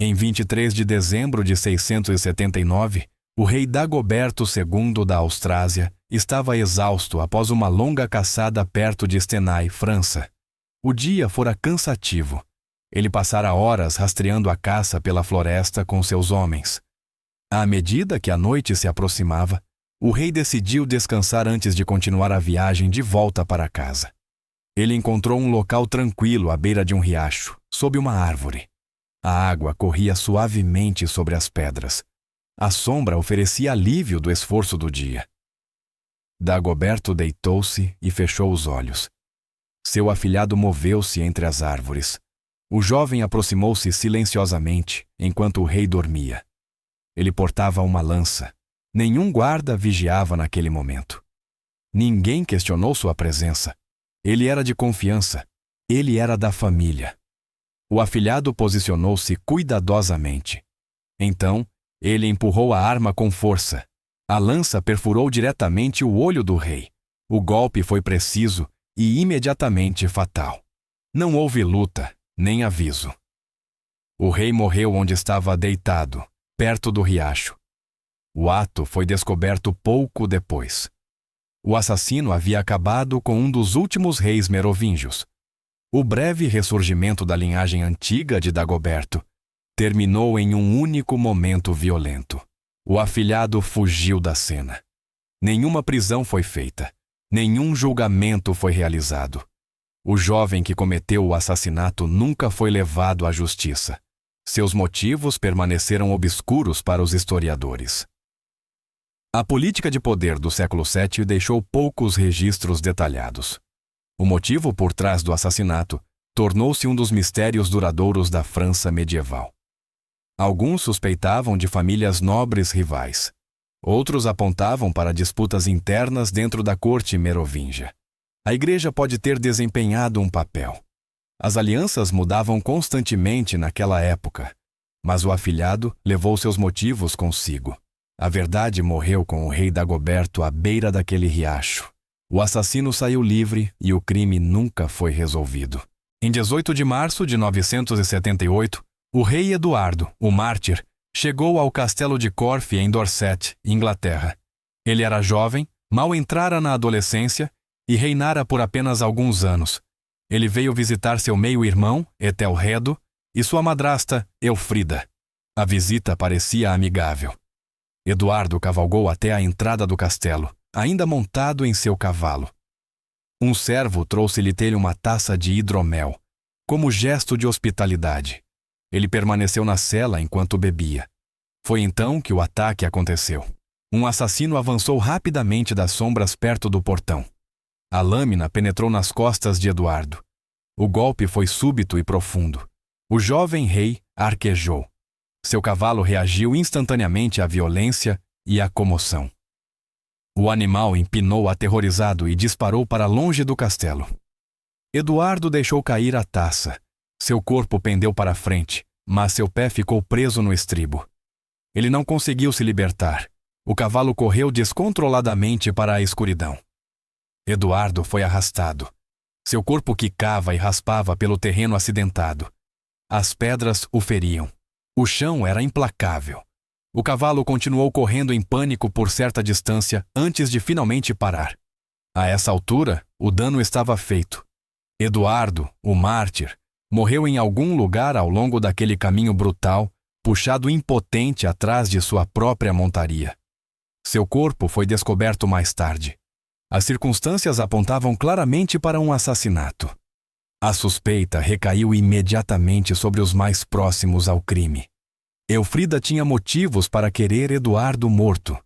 Em 23 de dezembro de 679, o rei Dagoberto II da Austrásia estava exausto após uma longa caçada perto de Stenay, França. O dia fora cansativo. Ele passara horas rastreando a caça pela floresta com seus homens. À medida que a noite se aproximava, o rei decidiu descansar antes de continuar a viagem de volta para casa. Ele encontrou um local tranquilo à beira de um riacho, sob uma árvore. A água corria suavemente sobre as pedras. A sombra oferecia alívio do esforço do dia. Dagoberto deitou-se e fechou os olhos. Seu afilhado moveu-se entre as árvores. O jovem aproximou-se silenciosamente enquanto o rei dormia. Ele portava uma lança. Nenhum guarda vigiava naquele momento. Ninguém questionou sua presença. Ele era de confiança. Ele era da família. O afilhado posicionou-se cuidadosamente. Então, ele empurrou a arma com força. A lança perfurou diretamente o olho do rei. O golpe foi preciso e imediatamente fatal. Não houve luta, nem aviso. O rei morreu onde estava deitado, perto do riacho. O ato foi descoberto pouco depois. O assassino havia acabado com um dos últimos reis merovingios. O breve ressurgimento da linhagem antiga de Dagoberto terminou em um único momento violento. O afilhado fugiu da cena. Nenhuma prisão foi feita. Nenhum julgamento foi realizado. O jovem que cometeu o assassinato nunca foi levado à justiça. Seus motivos permaneceram obscuros para os historiadores. A política de poder do século VII deixou poucos registros detalhados. O motivo por trás do assassinato tornou-se um dos mistérios duradouros da França medieval. Alguns suspeitavam de famílias nobres rivais. Outros apontavam para disputas internas dentro da corte merovingia. A igreja pode ter desempenhado um papel. As alianças mudavam constantemente naquela época, mas o afilhado levou seus motivos consigo. A verdade morreu com o rei Dagoberto à beira daquele riacho. O assassino saiu livre e o crime nunca foi resolvido. Em 18 de março de 978, o rei Eduardo, o mártir, chegou ao castelo de Corfe em Dorset, Inglaterra. Ele era jovem, mal entrara na adolescência e reinara por apenas alguns anos. Ele veio visitar seu meio-irmão, Etelredo, e sua madrasta, Elfrida. A visita parecia amigável. Eduardo cavalgou até a entrada do castelo, ainda montado em seu cavalo. Um servo trouxe-lhe uma taça de hidromel, como gesto de hospitalidade. Ele permaneceu na cela enquanto bebia. Foi então que o ataque aconteceu. Um assassino avançou rapidamente das sombras perto do portão. A lâmina penetrou nas costas de Eduardo. O golpe foi súbito e profundo. O jovem rei arquejou. Seu cavalo reagiu instantaneamente à violência e à comoção. O animal empinou aterrorizado e disparou para longe do castelo. Eduardo deixou cair a taça. Seu corpo pendeu para frente, mas seu pé ficou preso no estribo. Ele não conseguiu se libertar. O cavalo correu descontroladamente para a escuridão. Eduardo foi arrastado. Seu corpo quicava e raspava pelo terreno acidentado. As pedras o feriam. O chão era implacável. O cavalo continuou correndo em pânico por certa distância antes de finalmente parar. A essa altura, o dano estava feito. Eduardo, o mártir, morreu em algum lugar ao longo daquele caminho brutal, puxado impotente atrás de sua própria montaria. Seu corpo foi descoberto mais tarde. As circunstâncias apontavam claramente para um assassinato. A suspeita recaiu imediatamente sobre os mais próximos ao crime. Elfrida tinha motivos para querer Eduardo morto.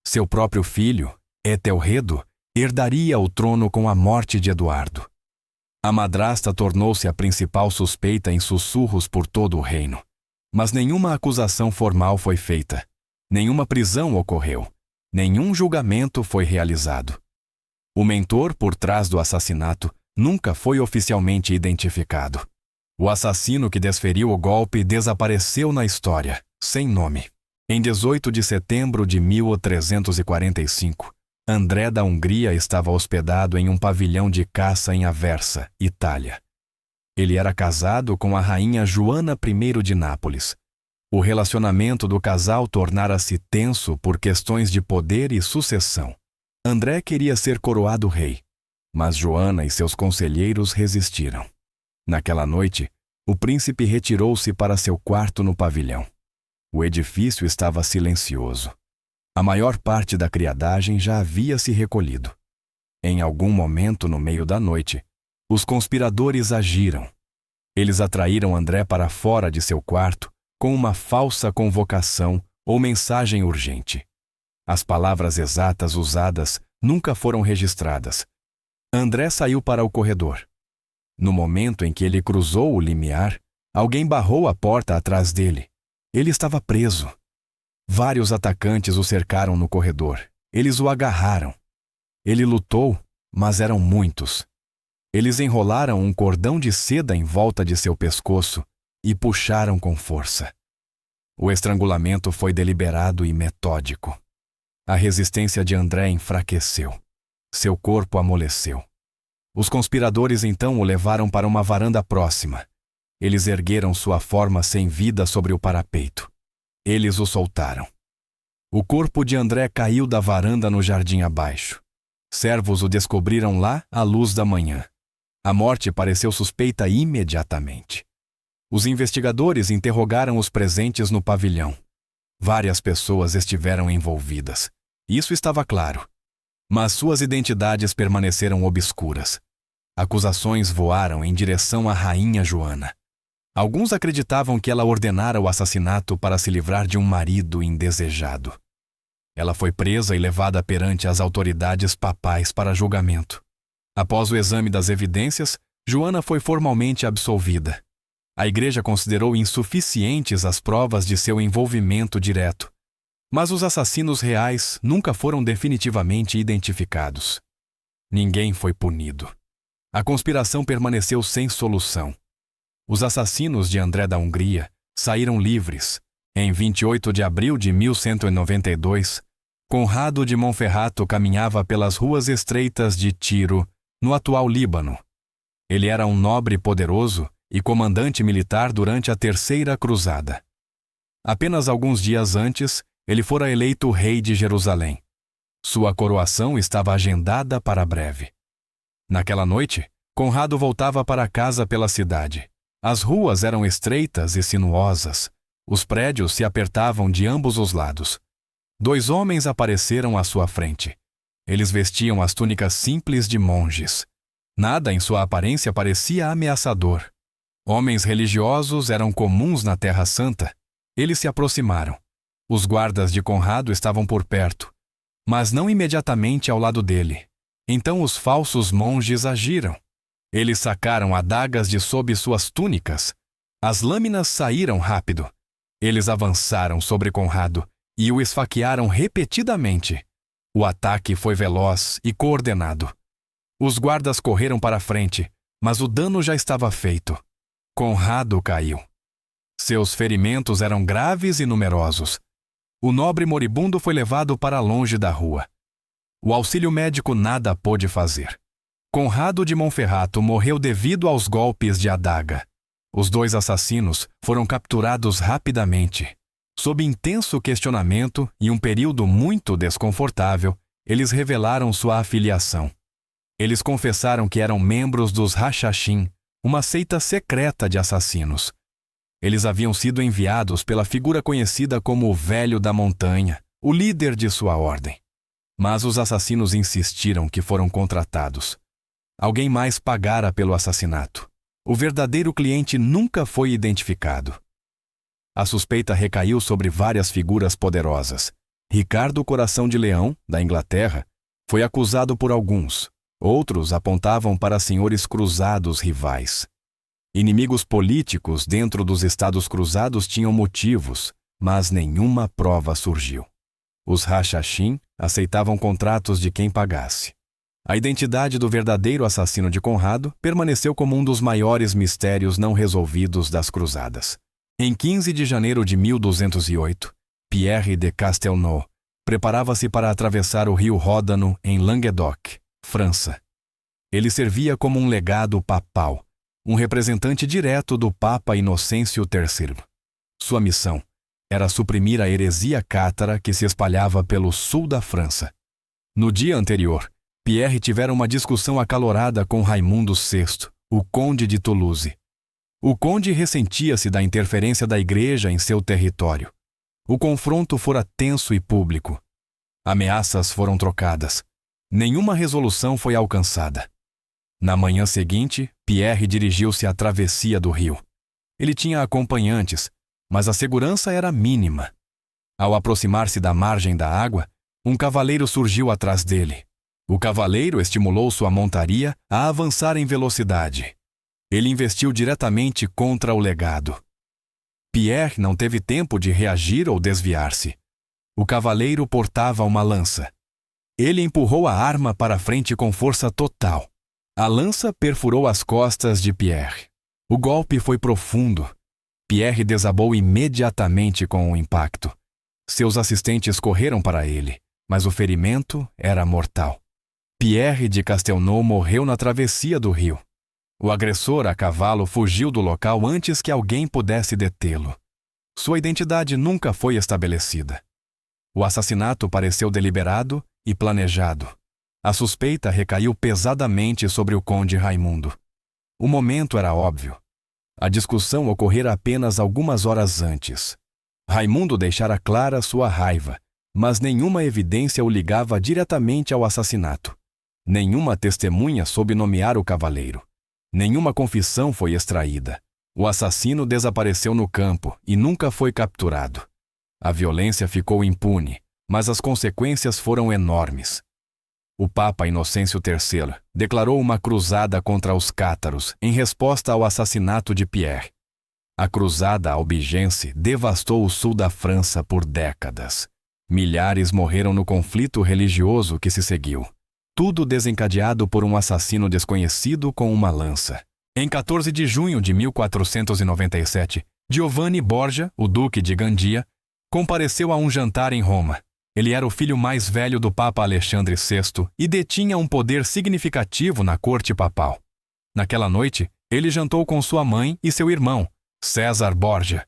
Seu próprio filho, Etelredo, herdaria o trono com a morte de Eduardo. A madrasta tornou-se a principal suspeita em sussurros por todo o reino. Mas nenhuma acusação formal foi feita. Nenhuma prisão ocorreu. Nenhum julgamento foi realizado. O mentor por trás do assassinato nunca foi oficialmente identificado. O assassino que desferiu o golpe desapareceu na história, sem nome. Em 18 de setembro de 1345, André da Hungria estava hospedado em um pavilhão de caça em Aversa, Itália. Ele era casado com a rainha Joana I de Nápoles, O relacionamento do casal tornara-se tenso por questões de poder e sucessão. André queria ser coroado rei, mas Joana e seus conselheiros resistiram. Naquela noite, o príncipe retirou-se para seu quarto no pavilhão. O edifício estava silencioso. A maior parte da criadagem já havia se recolhido. Em algum momento no meio da noite, os conspiradores agiram. Eles atraíram André para fora de seu quarto com uma falsa convocação ou mensagem urgente. As palavras exatas usadas nunca foram registradas. André saiu para o corredor. No momento em que ele cruzou o limiar, alguém barrou a porta atrás dele. Ele estava preso. Vários atacantes o cercaram no corredor. Eles o agarraram. Ele lutou, mas eram muitos. Eles enrolaram um cordão de seda em volta de seu pescoço e puxaram com força. O estrangulamento foi deliberado e metódico. A resistência de André enfraqueceu. Seu corpo amoleceu. Os conspiradores então o levaram para uma varanda próxima. Eles ergueram sua forma sem vida sobre o parapeito. Eles o soltaram. O corpo de André caiu da varanda no jardim abaixo. Servos o descobriram lá à luz da manhã. A morte pareceu suspeita imediatamente. Os investigadores interrogaram os presentes no pavilhão. Várias pessoas estiveram envolvidas. Isso estava claro. Mas suas identidades permaneceram obscuras. Acusações voaram em direção à rainha Joana. Alguns acreditavam que ela ordenara o assassinato para se livrar de um marido indesejado. Ela foi presa e levada perante as autoridades papais para julgamento. Após o exame das evidências, Joana foi formalmente absolvida. A igreja considerou insuficientes as provas de seu envolvimento direto. Mas os assassinos reais nunca foram definitivamente identificados. Ninguém foi punido. A conspiração permaneceu sem solução. Os assassinos de André da Hungria saíram livres. Em 28 de abril de 1192, Conrado de Monferrato caminhava pelas ruas estreitas de Tiro, no atual Líbano. Ele era um nobre poderoso e comandante militar durante a Terceira Cruzada. Apenas alguns dias antes, ele fora eleito rei de Jerusalém. Sua coroação estava agendada para breve. Naquela noite, Conrado voltava para casa pela cidade. As ruas eram estreitas e sinuosas. Os prédios se apertavam de ambos os lados. 2 homens apareceram à sua frente. Eles vestiam as túnicas simples de monges. Nada em sua aparência parecia ameaçador. Homens religiosos eram comuns na Terra Santa. Eles se aproximaram. Os guardas de Conrado estavam por perto, mas não imediatamente ao lado dele. Então os falsos monges agiram. Eles sacaram adagas de sob suas túnicas. As lâminas saíram rápido. Eles avançaram sobre Conrado e o esfaquearam repetidamente. O ataque foi veloz e coordenado. Os guardas correram para a frente, mas o dano já estava feito. Conrado caiu. Seus ferimentos eram graves e numerosos. O nobre moribundo foi levado para longe da rua. O auxílio médico nada pôde fazer. Conrado de Monferrato morreu devido aos golpes de adaga. Os 2 assassinos foram capturados rapidamente. Sob intenso questionamento e um período muito desconfortável, eles revelaram sua afiliação. Eles confessaram que eram membros dos Hashashin, uma seita secreta de assassinos. Eles haviam sido enviados pela figura conhecida como o Velho da Montanha, o líder de sua ordem. Mas os assassinos insistiram que foram contratados. Alguém mais pagara pelo assassinato. O verdadeiro cliente nunca foi identificado. A suspeita recaiu sobre várias figuras poderosas. Ricardo Coração de Leão, da Inglaterra, foi acusado por alguns. Outros apontavam para senhores cruzados rivais. Inimigos políticos dentro dos Estados Cruzados tinham motivos, mas nenhuma prova surgiu. Os Hashashin aceitavam contratos de quem pagasse. A identidade do verdadeiro assassino de Conrado permaneceu como um dos maiores mistérios não resolvidos das Cruzadas. Em 15 de janeiro de 1208, Pierre de Castelnau preparava-se para atravessar o rio Ródano em Languedoc, França. Ele servia como um legado papal, um representante direto do Papa Inocêncio III. Sua missão era suprimir a heresia cátara que se espalhava pelo sul da França. No dia anterior, Pierre tivera uma discussão acalorada com Raimundo VI, o conde de Toulouse. O conde ressentia-se da interferência da igreja em seu território. O confronto fora tenso e público. Ameaças foram trocadas. Nenhuma resolução foi alcançada. Na manhã seguinte, Pierre dirigiu-se à travessia do rio. Ele tinha acompanhantes, mas a segurança era mínima. Ao aproximar-se da margem da água, um cavaleiro surgiu atrás dele. O cavaleiro estimulou sua montaria a avançar em velocidade. Ele investiu diretamente contra o legado. Pierre não teve tempo de reagir ou desviar-se. O cavaleiro portava uma lança. Ele empurrou a arma para frente com força total. A lança perfurou as costas de Pierre. O golpe foi profundo. Pierre desabou imediatamente com o impacto. Seus assistentes correram para ele, mas o ferimento era mortal. Pierre de Castelnau morreu na travessia do rio. O agressor a cavalo fugiu do local antes que alguém pudesse detê-lo. Sua identidade nunca foi estabelecida. O assassinato pareceu deliberado e planejado. A suspeita recaiu pesadamente sobre o conde Raimundo. O momento era óbvio. A discussão ocorrera apenas algumas horas antes. Raimundo deixara clara sua raiva, mas nenhuma evidência o ligava diretamente ao assassinato. Nenhuma testemunha soube nomear o cavaleiro. Nenhuma confissão foi extraída. O assassino desapareceu no campo e nunca foi capturado. A violência ficou impune, mas as consequências foram enormes. O Papa Inocêncio III declarou uma cruzada contra os cátaros em resposta ao assassinato de Pierre. A cruzada albigense devastou o sul da França por décadas. Milhares morreram no conflito religioso que se seguiu. Tudo desencadeado por um assassino desconhecido com uma lança. Em 14 de junho de 1497, Giovanni Borgia, o duque de Gandia, compareceu a um jantar em Roma. Ele era o filho mais velho do Papa Alexandre VI e detinha um poder significativo na corte papal. Naquela noite, ele jantou com sua mãe e seu irmão, César Borgia.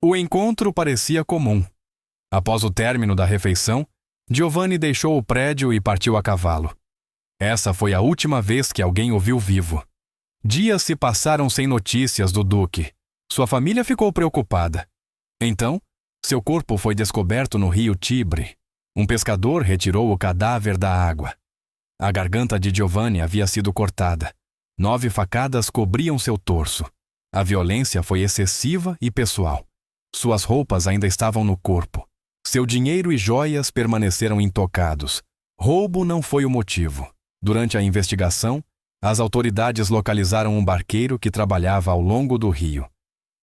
O encontro parecia comum. Após o término da refeição, Giovanni deixou o prédio e partiu a cavalo. Essa foi a última vez que alguém o viu vivo. Dias se passaram sem notícias do duque. Sua família ficou preocupada. Então, seu corpo foi descoberto no rio Tibre. Um pescador retirou o cadáver da água. A garganta de Giovanni havia sido cortada. 9 facadas cobriam seu torso. A violência foi excessiva e pessoal. Suas roupas ainda estavam no corpo. Seu dinheiro e joias permaneceram intocados. Roubo não foi o motivo. Durante a investigação, as autoridades localizaram um barqueiro que trabalhava ao longo do rio.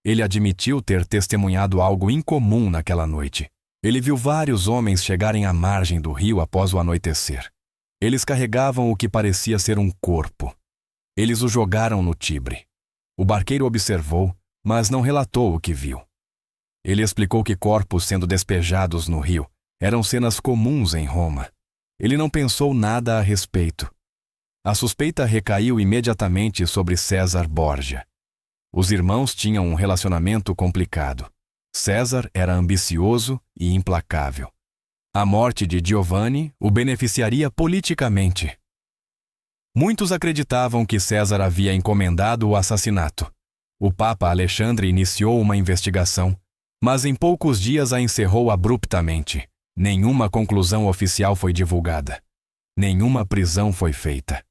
Ele admitiu ter testemunhado algo incomum naquela noite. Ele viu vários homens chegarem à margem do rio após o anoitecer. Eles carregavam o que parecia ser um corpo. Eles o jogaram no Tibre. O barqueiro observou, mas não relatou o que viu. Ele explicou que corpos sendo despejados no rio eram cenas comuns em Roma. Ele não pensou nada a respeito. A suspeita recaiu imediatamente sobre César Borgia. Os irmãos tinham um relacionamento complicado. César era ambicioso e implacável. A morte de Giovanni o beneficiaria politicamente. Muitos acreditavam que César havia encomendado o assassinato. O Papa Alexandre iniciou uma investigação, mas em poucos dias a encerrou abruptamente. Nenhuma conclusão oficial foi divulgada. Nenhuma prisão foi feita.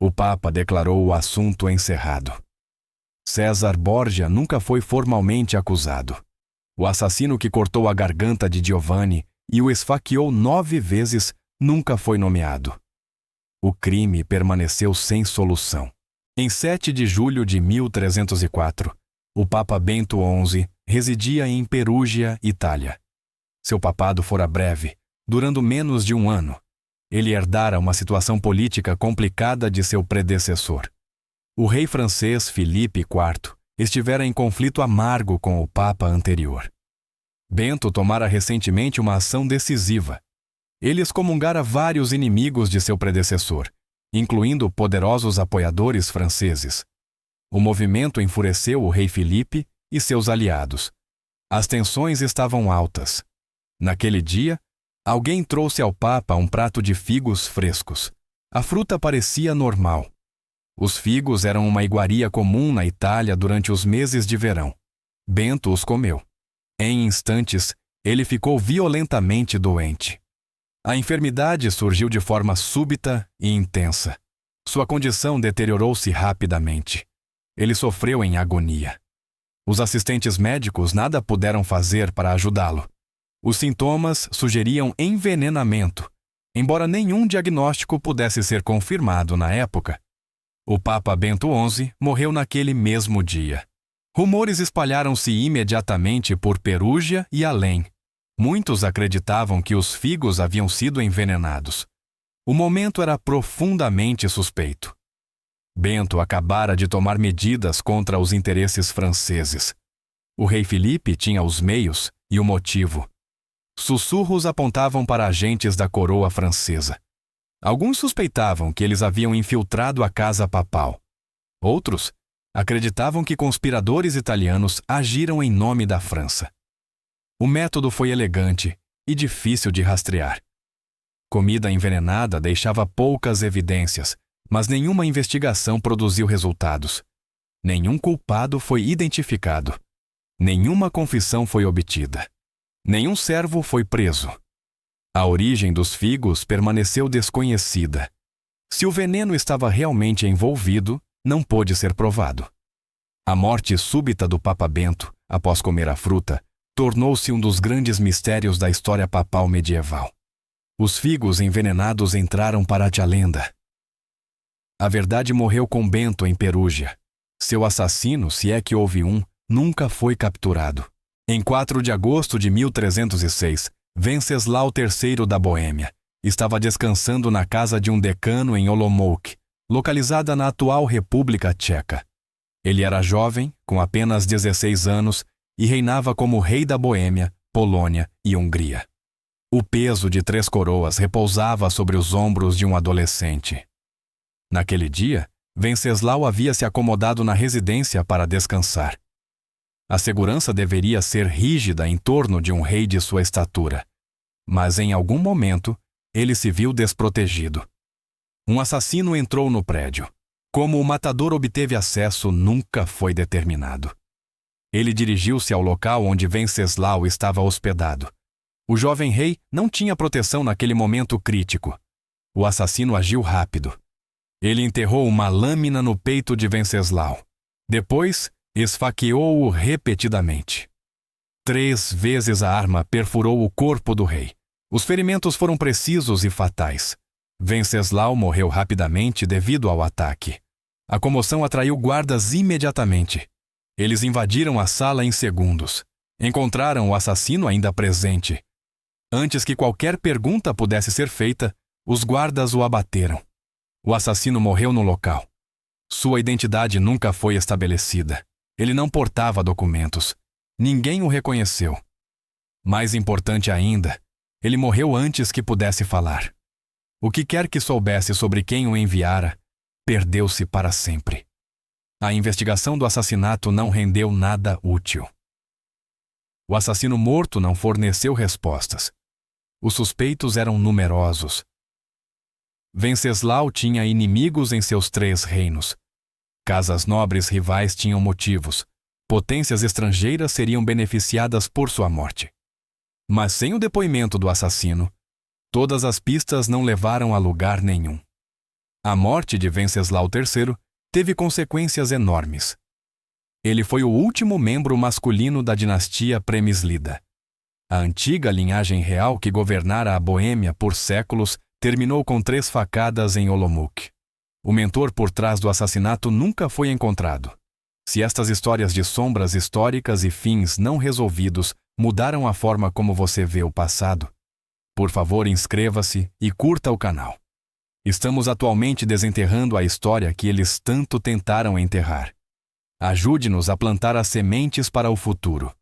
O Papa declarou o assunto encerrado. César Borgia nunca foi formalmente acusado. O assassino que cortou a garganta de Giovanni e o esfaqueou 9 vezes nunca foi nomeado. O crime permaneceu sem solução. Em 7 de julho de 1304, o Papa Bento XI residia em Perúgia, Itália. Seu papado fora breve, durando menos de um ano. Ele herdara uma situação política complicada de seu predecessor. O rei francês Filipe IV estivera em conflito amargo com o Papa anterior. Bento tomara recentemente uma ação decisiva. Ele excomungara vários inimigos de seu predecessor, incluindo poderosos apoiadores franceses. O movimento enfureceu o rei Filipe e seus aliados. As tensões estavam altas. Naquele dia, alguém trouxe ao Papa um prato de figos frescos. A fruta parecia normal. Os figos eram uma iguaria comum na Itália durante os meses de verão. Bento os comeu. Em instantes, ele ficou violentamente doente. A enfermidade surgiu de forma súbita e intensa. Sua condição deteriorou-se rapidamente. Ele sofreu em agonia. Os assistentes médicos nada puderam fazer para ajudá-lo. Os sintomas sugeriam envenenamento, embora nenhum diagnóstico pudesse ser confirmado na época. O Papa Bento XI morreu naquele mesmo dia. Rumores espalharam-se imediatamente por Perúgia e além. Muitos acreditavam que os figos haviam sido envenenados. O momento era profundamente suspeito. Bento acabara de tomar medidas contra os interesses franceses. O rei Filipe tinha os meios e o motivo. Sussurros apontavam para agentes da coroa francesa. Alguns suspeitavam que eles haviam infiltrado a casa papal. Outros acreditavam que conspiradores italianos agiram em nome da França. O método foi elegante e difícil de rastrear. Comida envenenada deixava poucas evidências, mas nenhuma investigação produziu resultados. Nenhum culpado foi identificado. Nenhuma confissão foi obtida. Nenhum servo foi preso. A origem dos figos permaneceu desconhecida. Se o veneno estava realmente envolvido, não pôde ser provado. A morte súbita do Papa Bento, após comer a fruta, tornou-se um dos grandes mistérios da história papal medieval. Os figos envenenados entraram para a lenda. A verdade morreu com Bento em Perúgia. Seu assassino, se é que houve um, nunca foi capturado. Em 4 de agosto de 1306, Venceslau III da Boêmia estava descansando na casa de um decano em Olomouc, localizada na atual República Tcheca. Ele era jovem, com apenas 16 anos, e reinava como rei da Boêmia, Polônia e Hungria. O peso de 3 coroas repousava sobre os ombros de um adolescente. Naquele dia, Venceslau havia se acomodado na residência para descansar. A segurança deveria ser rígida em torno de um rei de sua estatura. Mas em algum momento, ele se viu desprotegido. Um assassino entrou no prédio. Como o matador obteve acesso, nunca foi determinado. Ele dirigiu-se ao local onde Venceslau estava hospedado. O jovem rei não tinha proteção naquele momento crítico. O assassino agiu rápido. Ele enterrou uma lâmina no peito de Venceslau. Depois, esfaqueou-o repetidamente. 3 vezes a arma perfurou o corpo do rei. Os ferimentos foram precisos e fatais. Venceslau morreu rapidamente devido ao ataque. A comoção atraiu guardas imediatamente. Eles invadiram a sala em segundos. Encontraram o assassino ainda presente. Antes que qualquer pergunta pudesse ser feita, os guardas o abateram. O assassino morreu no local. Sua identidade nunca foi estabelecida. Ele não portava documentos. Ninguém o reconheceu. Mais importante ainda, ele morreu antes que pudesse falar. O que quer que soubesse sobre quem o enviara, perdeu-se para sempre. A investigação do assassinato não rendeu nada útil. O assassino morto não forneceu respostas. Os suspeitos eram numerosos. Venceslau tinha inimigos em seus 3 reinos. Casas nobres rivais tinham motivos. Potências estrangeiras seriam beneficiadas por sua morte. Mas sem o depoimento do assassino, todas as pistas não levaram a lugar nenhum. A morte de Venceslau III teve consequências enormes. Ele foi o último membro masculino da dinastia Premyslida. A antiga linhagem real que governara a Boêmia por séculos terminou com 3 facadas em Olomouc. O mentor por trás do assassinato nunca foi encontrado. Se estas histórias de sombras históricas e fins não resolvidos mudaram a forma como você vê o passado, por favor inscreva-se e curta o canal. Estamos atualmente desenterrando a história que eles tanto tentaram enterrar. Ajude-nos a plantar as sementes para o futuro.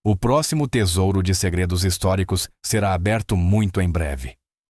O próximo tesouro de segredos históricos será aberto muito em breve.